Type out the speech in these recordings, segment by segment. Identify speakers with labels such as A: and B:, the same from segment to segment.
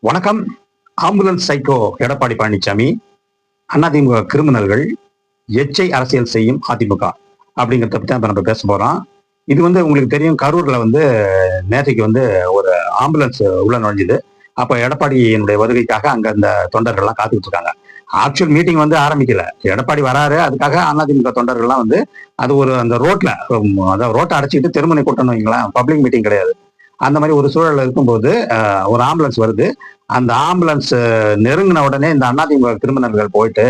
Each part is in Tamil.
A: வணக்கம். ஆம்புலன்ஸ் சைக்கோ எடப்பாடி பழனிசாமி, அதிமுக கிரிமினல்கள், எச்சை அரசியல் செய்யும் அதிமுக அப்படிங்கிறத பத்தி தான் நம்ம பேச போறோம். இது உங்களுக்கு தெரியும், கரூர்ல நேற்றைக்கு ஒரு ஆம்புலன்ஸ் உள்ள நுழைஞ்சுது. அப்ப எடப்பாடியினுடைய வருகைக்காக அங்க அந்த தொண்டர்கள்லாம் காத்துக்கிட்டு இருக்காங்க. ஆக்சுவல் மீட்டிங் ஆரம்பிக்கல. எடப்பாடி வராரு, அதுக்காக அதிமுக தொண்டர்கள்லாம் அது ஒரு அந்த ரோட்ல, அதாவது ரோட்டை அடைச்சிக்கிட்டு தெருமுனை கூட்டணும் வைங்களேன், பப்ளிக் மீட்டிங் கிடையாது. அந்த மாதிரி ஒரு சூழல்ல இருக்கும்போது ஒரு ஆம்புலன்ஸ் வருது. அந்த ஆம்புலன்ஸ் நெருங்கின உடனே இந்த அதிமுக கிரிமினல்கள் போயிட்டு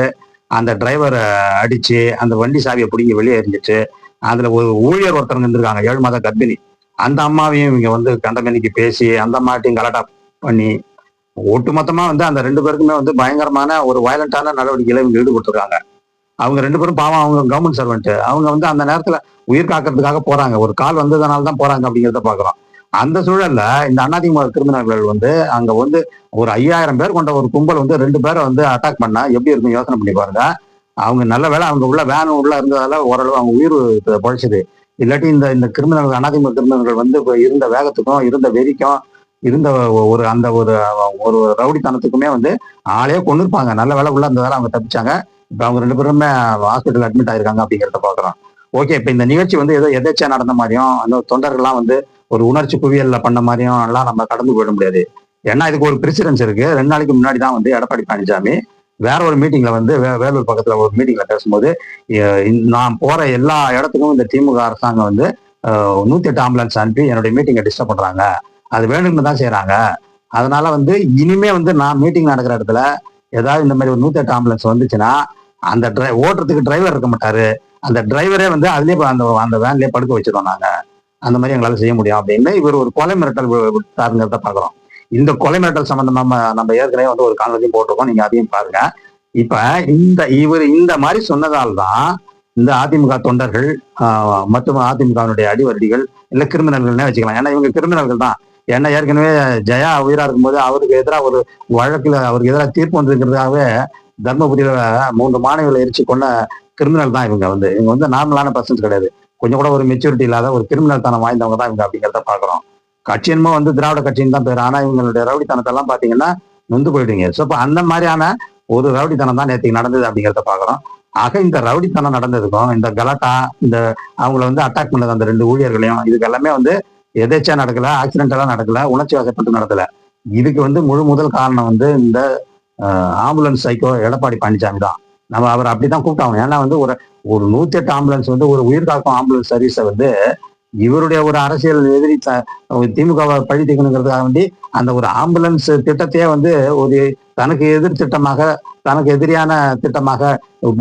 A: அந்த டிரைவரை அடிச்சு அந்த வண்டி சாவியை பிடிங்கி வெளியே எரிஞ்சிட்டு, அதுல ஒரு ஊழியர் ஒருத்தவங்க இருந்திருக்காங்க, 7 மாத கர்ப்பிணி. அந்த அம்மாவையும் இவங்க கண்டமேனிக்கு பேசி அந்த அம்மாட்டையும் கலாட்டா பண்ணி ஒட்டுமொத்தமா அந்த 2 பேருக்குமே பயங்கரமான ஒரு வயலண்டான நடவடிக்கையில இவங்க ஈடுபட்டிருக்காங்க. அவங்க 2 பேரும் பாவம், அவங்க கவர்மெண்ட் சர்வெண்ட். அவங்க அந்த நேரத்துல உயிர் காக்கிறதுக்காக போறாங்க. ஒரு கால் வந்ததுனால தான் போறாங்க அப்படிங்கிறத பாக்குறோம். அந்த சூழல்ல இந்த அதிமுக கிரிமினல்கள் அங்க ஒரு 5000 பேர் கொண்ட ஒரு கும்பல் 2 பேரை அட்டாக் பண்ணா எப்படி இருக்கும் யோசனை பண்ணி பாருங்க. அவங்க நல்ல வேலை அவங்க உள்ள வேன் உள்ள இருந்ததால ஓரளவு அவங்க உயிர் பொழைச்சது. இல்லாட்டி இந்த இந்த கிரிமினல்கள், அதிமுக கிரிமினல்கள் இப்ப இருந்த வேகத்துக்கும் இருந்த வெறிக்கும் இருந்த ஒரு அந்த ஒரு ஒரு ரவுடித்தனத்துக்குமே ஆளே கொண்டு இருப்பாங்க. நல்ல வேலை உள்ள இருந்ததால அவங்க தப்பிச்சாங்க. இப்ப அவங்க 2 பேருமே ஹாஸ்பிட்டல் அட்மிட் ஆயிருக்காங்க அப்படிங்கிறத பாக்குறோம். ஓகே, இப்ப இந்த நிகழ்ச்சி ஏதோ எதேச்சா நடந்த மாதிரியும் அந்த தொண்டர்கள்லாம் ஒரு உணர்ச்சி குவியல்ல பண்ண மாதிரியும் எல்லாம் நம்ம கடந்து போயிட முடியாது. ஏன்னா இதுக்கு ஒரு பிரசிடன்ஸ் இருக்கு. 2 நாளைக்கு முன்னாடி தான் எடப்பாடி பழனிசாமி வேற ஒரு மீட்டிங்ல வேலூர் பக்கத்துல ஒரு மீட்டிங்ல பேசும்போது, நான் போற எல்லா இடத்துக்கும் இந்த திமுக அரசாங்கம் 108 ஆம்புலன்ஸ் அனுப்பி என்னுடைய மீட்டிங்கை டிஸ்டர்ப் பண்றாங்க, அது வேணும்னு தான் செய்யறாங்க. அதனால இனிமே நான் மீட்டிங் நடக்கிற இடத்துல ஏதாவது இந்த மாதிரி ஒரு 108 ஆம்புலன்ஸ் வந்துச்சுன்னா அந்த ஓட்டுறதுக்கு டிரைவர் இருக்க மாட்டாரு, அந்த டிரைவரே அதுலயே அந்த அந்த வேன்லயே படுக்க வச்சிருவோம் நாங்க, அந்த மாதிரி எங்களால செய்ய முடியும் அப்படின்னு இவர் ஒரு கொலை மிரட்டல் விட்டாருங்கிறத பாக்குறோம். இந்த கொலை மிரட்டல் சம்பந்தமா நம்ம ஏற்கனவே ஒரு காணொலியும் போட்டிருக்கோம், நீங்க அதையும் பாருங்க. இப்ப இந்த மாதிரி சொன்னதால்தான் இந்த அதிமுக தொண்டர்கள் மற்றும் அதிமுகவினுடைய அடிவருடிகள் இல்ல கிரிமினல்கள்னே வச்சுக்கலாம். ஏன்னா இவங்க கிரிமினல்கள் தான். ஏன்னா ஏற்கனவே ஜெயா உயிரா இருக்கும்போது அவருக்கு எதிராக ஒரு வழக்குல அவருக்கு எதிராக தீர்ப்பு வந்திருக்கிறதுக்காகவே தர்மபுரியில 3 மாணவிகளை எரிச்சு கொண்ட கிரிமினல் தான் இவங்க. இவங்க நார்மலான பர்சன்ஸ் கிடையாது. கொஞ்சம் கூட ஒரு மெச்சூரிட்டி இல்லாத ஒரு கிரிமினல் தனம் வாய்ந்தவங்க தான் இவங்க அப்படிங்கிறத பாக்குறோம். கட்சி என்னமோ திராவிட கட்சின்னு தான் பேர். ஆனா இவங்களுடைய ரவுடித்தனத்தை எல்லாம் பாத்தீங்கன்னா நொந்து போயிடுவீங்க. ஸோ இப்போ அந்த மாதிரியான ஒரு ரவுடித்தனம் தான் நேற்றுக்கு நடந்தது அப்படிங்கிறத பாக்குறோம். ஆக இந்த ரவுடித்தனம் நடந்ததுக்கும் இந்த கலாட்டா, இந்த அவங்கள அட்டாக் பண்ணது அந்த 2 ஊழியர்களையும், இதுக்கு எல்லாமே எதேச்சா நடக்கல, ஆக்சிடென்டெல்லாம் நடக்கல, உணர்ச்சி வசப்பட்டு நடக்கல. இதுக்கு முதல் காரணம் இந்த ஆம்புலன்ஸ் சைக்கோ எடப்பாடி பழனிசாமி தான். நம்ம அவர் அப்படிதான் கூப்பிட்டாங்க. ஏன்னா ஒரு ஒரு 108 ஆம்புலன்ஸ் ஒரு உயிர் காக்கும் ஆம்புலன்ஸ் சர்வீஸை இவருடைய ஒரு அரசியல் எதிரி திமுகவை பழி தீர்க்கணுங்கிறதுக்காக வேண்டி அந்த ஒரு ஆம்புலன்ஸ் திட்டத்தையே ஒரு தனக்கு எதிர் திட்டமாக, தனக்கு எதிரியான திட்டமாக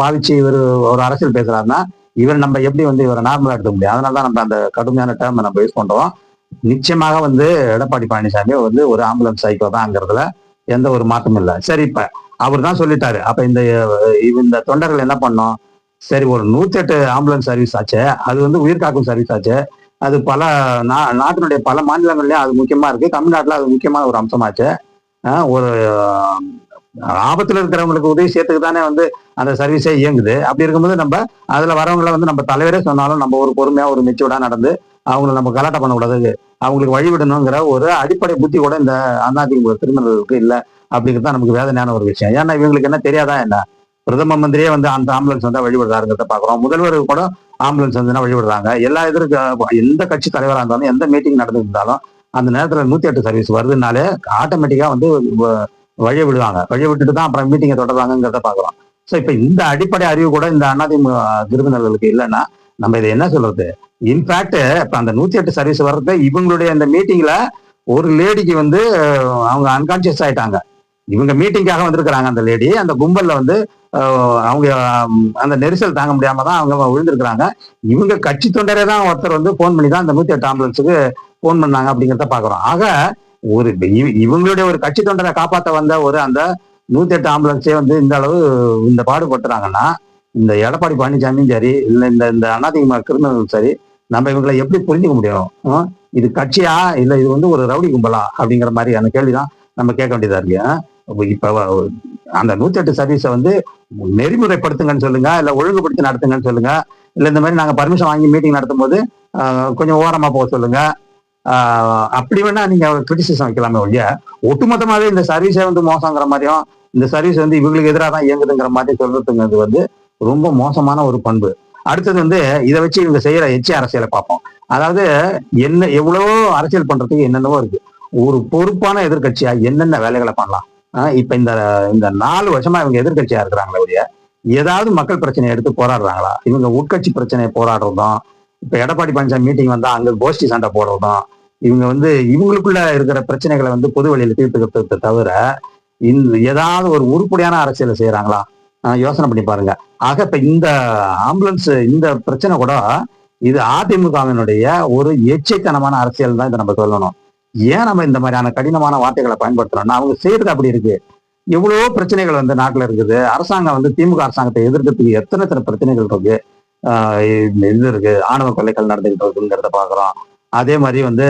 A: பாவிச்சு இவர் ஒரு அரசியல் பேசுறாருன்னா இவர் நம்ம எப்படி இவரை நார்மலா எடுக்க முடியும்? அதனாலதான் நம்ம அந்த கடுமையான டேர்மை நம்ம யூஸ் பண்றோம். நிச்சயமாக எடப்பாடி பழனிசாமி ஒரு ஆம்புலன்ஸ் சைக்கோ தான்ங்கிறதுல எந்த ஒரு மாற்றமும் இல்லை. சரி, இப்ப அவர் தான் சொல்லிட்டாரு. அப்ப இந்த தொண்டர்கள் என்ன பண்ணோம்? சரி, ஒரு 108 ஆம்புலன்ஸ் சர்வீஸ் ஆச்சு, அது உயிர் காக்கும் சர்வீஸ் ஆச்சு, அது பல நாட்டினுடைய பல மாநிலங்கள்லயும் அது முக்கியமா இருக்கு, தமிழ்நாட்டுல அது முக்கியமான ஒரு அம்சமாச்சு. ஒரு ஆபத்துல இருக்கிறவங்களுக்கு உதவி செய்யறதுக்கு தானே அந்த சர்வீஸே இயங்குது. அப்படி இருக்கும்போது நம்ம அதுல வரவங்களை நம்ம தலைவரே சொன்னாலும் நம்ம ஒரு பொறுமையா ஒரு மெச்சூர்டா நடந்து அவங்கள நம்ம கலாட்டம் பண்ணக்கூடாது, அவங்களுக்கு வழிவிடணுங்கிற ஒரு அடிப்படை புத்தி கூட இந்த அதிமுக கிரிமினல்களுக்கு இல்லை அப்படிங்கிறது தான் நமக்கு வேதனையான ஒரு விஷயம். ஏன்னா இவங்களுக்கு என்ன தெரியாதா என்ன? பிரதம மந்திரியே அந்த ஆம்புலன்ஸ் வழிவிடுறாருங்கிறத பாக்குறோம். முதல்வர் கூட ஆம்புலன்ஸ் வழிவிடுறாங்க. எல்லா எந்த கட்சி தலைவராக இருந்தாலும் எந்த மீட்டிங் நடந்திருந்தாலும் அந்த நேரத்துல 108 சர்வீஸ் வருதுனாலே ஆட்டோமேட்டிக்கா வழியை விடுவாங்க. வழியை விட்டுட்டு தான் அப்புறம் மீட்டிங்கை தொடர்றாங்கிறத பாக்குறோம். ஸோ இப்ப இந்த அடிப்படை அறிவு கூட இந்த அதிமுக கிரிமினல்களுக்கு இல்லைன்னா நம்ம இதை என்ன சொல்றது? இன்ஃபேக்ட் இப்ப அந்த 108 சர்வீஸ் வர்றது இவங்களுடைய இந்த மீட்டிங்ல ஒரு லேடிக்கு அவங்க அன்கான்சியஸ் ஆயிட்டாங்க. இவங்க மீட்டிங்காக வந்திருக்கிறாங்க. அந்த லேடி அந்த கும்பல்ல அவங்க அந்த நெரிசல் தாங்க முடியாம தான் அவங்க விழுந்திருக்கிறாங்க. இவங்க கட்சி தொண்டரே தான் ஒருத்தர் போன் பண்ணி தான் அந்த 108 ஆம்புலன்ஸுக்கு போன் பண்ணாங்க அப்படிங்கிறத பாக்குறோம். ஆக ஒரு இவங்களுடைய ஒரு கட்சி தொண்டரை காப்பாற்ற வந்த அந்த 108 ஆம்புலன்ஸே இந்த அளவு இந்த பாடுபட்டுறாங்கன்னா இந்த எடப்பாடி பழனிசாமியும் சரி, இல்ல இந்த அதிமுக கிரிமினல் சரி, நம்ம இவங்களை எப்படி புரிஞ்சுக்க முடியும்? இது கட்சியா இல்ல இது ஒரு ரவுடி கும்பலா அப்படிங்கிற மாதிரி அந்த கேள்விதான் நம்ம கேட்க வேண்டியதா இருக்கு. இப்ப அந்த 108 சர்வீஸை நெறிமுறைப்படுத்துங்கன்னு சொல்லுங்க, இல்ல ஒழுங்குபடுத்தி நடத்துங்கன்னு சொல்லுங்க, இல்ல இந்த மாதிரி நாங்க பர்மிஷன் வாங்கி மீட்டிங் நடத்தும் போது கொஞ்சம் ஓரமா போக சொல்லுங்க, அப்படி வேணா நீங்க கிரிட்டிசிசம் வைக்கலாமே ஒழிய ஒட்டுமொத்தமாவே இந்த சர்வீஸே வந்து மோசங்கிற மாதிரியும் இந்த சர்வீஸ் வந்து இவங்களுக்கு எதிராக தான் இயங்குதுங்கிற மாதிரி சொல்றதுங்கிறது வந்து ரொம்ப மோசமான ஒரு பண்பு. அடுத்தது வந்து இதை வச்சு இவங்க செய்யற எச்சி அரசியலை பார்ப்போம். அதாவது என்ன எவ்வளவோ அரசியல் பண்றதுக்கு என்னென்னவோ இருக்கு. ஒரு பொறுப்பான எதிர்கட்சியா என்னென்ன வேலைகளை பண்ணலாம். இப்ப இந்த இந்த 4 வருஷமா இவங்க எதிர்கட்சியா இருக்கிறாங்களே ஒழிய ஏதாவது மக்கள் பிரச்சனையை எடுத்து போராடுறாங்களா? இவங்க உட்கட்சி பிரச்சனையை போராடுறதும், இப்ப எடப்பாடி பழனிசாமி மீட்டிங் வந்தா அங்க கோஷ்டி சண்டை போடுறதும், இவங்க வந்து இவங்களுக்குள்ள இருக்கிற பிரச்சனைகளை வந்து பொது வழியில தீர்த்துக்கிறத தவிர ஏதாவது ஒரு உருப்படியான அரசியலை செய்யறாங்களா? யோசனை பண்ணி பாருங்க. ஆக இப்ப இந்த ஆம்புலன்ஸ் இந்த பிரச்சனை கூட இது அதிமுகவினுடைய ஒரு எச்சைத்தனமான அரசியல் தான் இதை நம்ம சொல்லணும். ஏன் நம்ம இந்த மாதிரியான கடினமான வார்த்தைகளை பயன்படுத்துறோம்னா அவங்க செய்யறது அப்படி இருக்கு. எவ்வளவோ பிரச்சனைகள் வந்து நாட்டுல இருக்குது. அரசாங்கம் வந்து திமுக அரசாங்கத்தை எதிர்க்கிறதுக்கு எத்தனை பிரச்சனைகள் இருக்கு. இது இருக்கு, ஆணவ கொலைகள் நடந்துகிட்டு இருக்குங்கிறத பாக்குறோம். அதே மாதிரி வந்து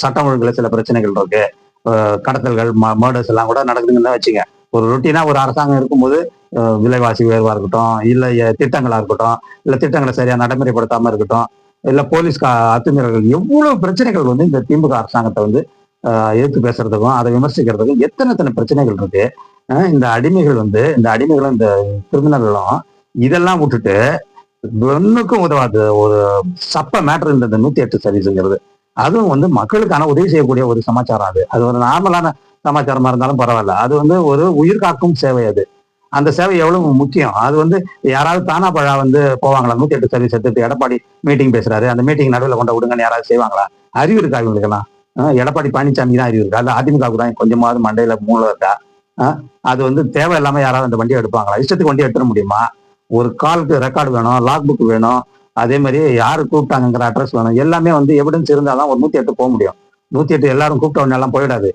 A: சட்டம் ஒழுங்குல சில பிரச்சனைகள் இருக்கு. கடத்தல்கள் மர்டர்ஸ் எல்லாம் கூட நடக்குதுன்னு தான் வச்சுங்க. ஒரு ரொட்டீனா ஒரு அரசாங்கம் இருக்கும்போது விலைவாசி உயர்வா இருக்கட்டும், இல்ல திட்டங்களா இருக்கட்டும், இல்ல திட்டங்களை சரியா நடைமுறைப்படுத்தாம இருக்கட்டும், இல்ல போலீஸ் அத்துமீறல்கள், எவ்வளவு பிரச்சனைகள் வந்து இந்த திமுக அரசாங்கத்தை வந்து எதிர்த்து பேசுறதுக்கும் அதை விமர்சிக்கிறதுக்கும் எத்தனை பிரச்சனைகள் இருக்கு. இந்த அடிமைகள் வந்து இந்த அடிமைகளும் இந்த கிரிமினல்களும் இதெல்லாம் விட்டுட்டு ஒன்னுக்கும் உதவாது ஒரு சப்ப மேட்டர் இந்த 108 சர்வீஸுங்கிறது. அதுவும் வந்து மக்களுக்கான உதவி செய்யக்கூடிய ஒரு சமாச்சாரம். அது ஒரு நார்மலான சமாச்சாரமா இருந்தாலும் பரவாயில்ல. அது வந்து ஒரு உயிர் காக்கும் சேவை. அது அந்த சேவை எவ்வளவு முக்கியம். அது வந்து யாராவது தானா பழா வந்து போவாங்களா? 108 சர்வீஸ் எடுத்துட்டு எடப்பாடி மீட்டிங் பேசுறாரு, அந்த மீட்டிங் நடுவில் கொண்ட விடுங்கன்னு யாராவது செய்வாங்களா? அறிவு இருக்கா இவங்களுக்கெல்லாம்? எடப்பாடி பழனிசாமி தான் அறிவு இருக்கா? இல்ல அதிமுகவுக்கு தான் கொஞ்சமாவது மண்டையில மூளை இருக்கா? அது வந்து தேவை இல்லாம யாராவது அந்த வண்டியை எடுப்பாங்களா? இஷ்டத்துக்கு வண்டி எடுத்துட முடியுமா? ஒரு காலுக்கு ரெக்கார்டு வேணும், லாக் புக் வேணும், அதே மாதிரி யாரு கூப்பிட்டாங்கிற அட்ரஸ் வேணும். எல்லாமே வந்து எவிடன்ஸ் இருந்தாதான் ஒரு 108 போக முடியும். 108 எல்லாரும் கூப்பிட்ட உடனே எல்லாம் போயிடாது.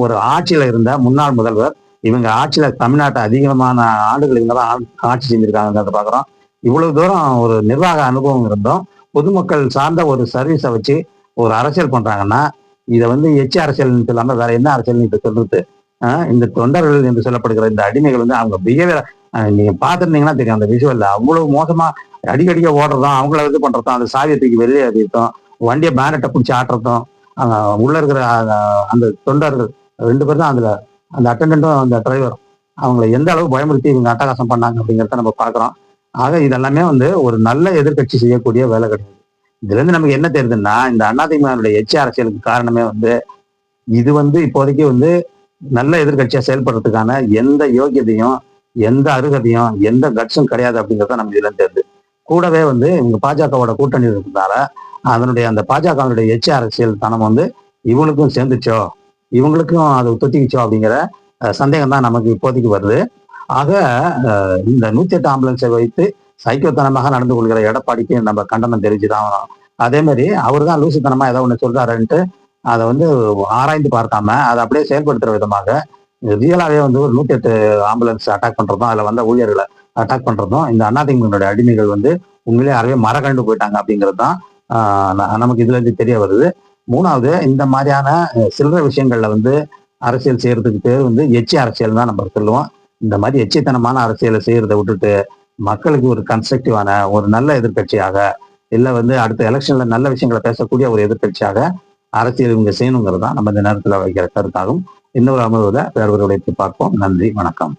A: ஒரு ஆட்சியில இருந்த முன்னாள் முதல்வர் இவங்க ஆட்சியில தமிழ்நாட்டை அதிகமான ஆண்டுகள் இவங்க தான் ஆட்சி செஞ்சிருக்காங்கிறத பாக்குறோம். இவ்வளவு தூரம் ஒரு நிர்வாக அனுபவம் இருந்தும் பொதுமக்கள் சார்ந்த ஒரு சர்வீஸை வச்சு ஒரு அரசியல் பண்றாங்கன்னா இதை வந்து எச்சி அரசியல் இல்லாம வேற என்ன அரசியல் இப்ப சொல்றது? இந்த தொண்டர்கள் என்று சொல்லப்படுகிற இந்த அடிமைகள் வந்து அவங்க பிஹேவியர் நீங்க பாத்துருந்தீங்கன்னா தெரியும். அந்த விஷுவல்ல அவ்வளவு மோசமா அடிக்கடிக்க ஓடுறதும், அவங்கள இது பண்றதும், அந்த சாவியத்துக்கு வெளியே அறிவித்தோம், வண்டியை பேனட்டை பிடிச்சி ஆட்டுறதும், உள்ள இருக்கிற அந்த தொண்டர்கள் 2 பேர் தான் அதுல அந்த அட்டெண்டன்ட்டும் அந்த டிரைவரும் அவங்களை எந்த அளவு பயமுறுத்தி இவங்க அட்டகாசம் பண்ணாங்க அப்படிங்கிறத நம்ம பாக்குறோம். ஆக இதெல்லாமே வந்து ஒரு நல்ல எதிர்கட்சி செய்யக்கூடிய வேலை கிடையாது. இதுல இருந்து நமக்கு என்ன தெரியுதுன்னா இந்த அதிமுகவுடைய எச்சி அரசியலுக்கு காரணமே வந்து இது வந்து இப்போதைக்கு வந்து நல்ல எதிர்கட்சியா செயல்படுறதுக்கான எந்த யோகியதையும், எந்த அருகதையும், எந்த கட்ஸும் கிடையாது அப்படிங்கிறத நம்ம இதுல தெரியுது. கூடவே வந்து இவங்க பாஜகவோட கூட்டணி இருக்கிறதால அதனுடைய அந்த பாஜகவுடைய எச்சி அரசியல் தனம் வந்து இவங்களுக்கும் சேர்ந்துச்சோ, இவங்களுக்கும் அது தொத்திக்கிச்சோ அப்படிங்கிற சந்தேகம் தான் நமக்கு இப்போதைக்கு வருது. ஆக இந்த 108 ஆம்புலன்ஸை வைத்து சைக்கோத்தனமாக நடந்து கொள்கிற எடப்பாடிக்கு நம்ம கண்டனம் தெரிவிச்சுதான் ஆகணும். அதே மாதிரி அவர் தான் லூசுத்தனமா ஏதோ ஒண்ணு சொல்றாருன்ட்டு அதை வந்து ஆராய்ந்து பார்க்காம அதை அப்படியே செயல்படுத்துற விதமாக ரியலாவே வந்து ஒரு 108 ஆம்புலன்ஸ் அட்டாக் பண்றதும் அதுல வந்த ஊழியர்களை அட்டாக் பண்றதும் இந்த அதிமுகவினுடைய அடிமைகள் வந்து உண்மையிலே அறவே மரகண்டு போயிட்டாங்க அப்படிங்கிறது தான் நமக்கு இதுல இருந்து தெரிய வருது. 3வது இந்த மாதிரியான சில்லற விஷயங்கள்ல வந்து அரசியல் செய்யறதுக்கு பேர் வந்து எச்சி அரசியல் தான் நம்ம சொல்லுவோம். இந்த மாதிரி எச்சித்தனமான அரசியலை செய்யறதை விட்டுட்டு மக்களுக்கு ஒரு கன்ஸ்ட்ரக்டிவான ஒரு நல்ல எதிர்கட்சியாக, இல்ல வந்து அடுத்த எலெக்ஷன்ல நல்ல விஷயங்களை பேசக்கூடிய ஒரு எதிர்கட்சியாக அரசியல் இவங்க செய்யணுங்கிறது தான் நம்ம இந்த நேரத்துல வைக்கிற கருத்தாகும். இன்னொரு அமர்வுல வேறொரு உடைத்து பார்ப்போம். நன்றி, வணக்கம்.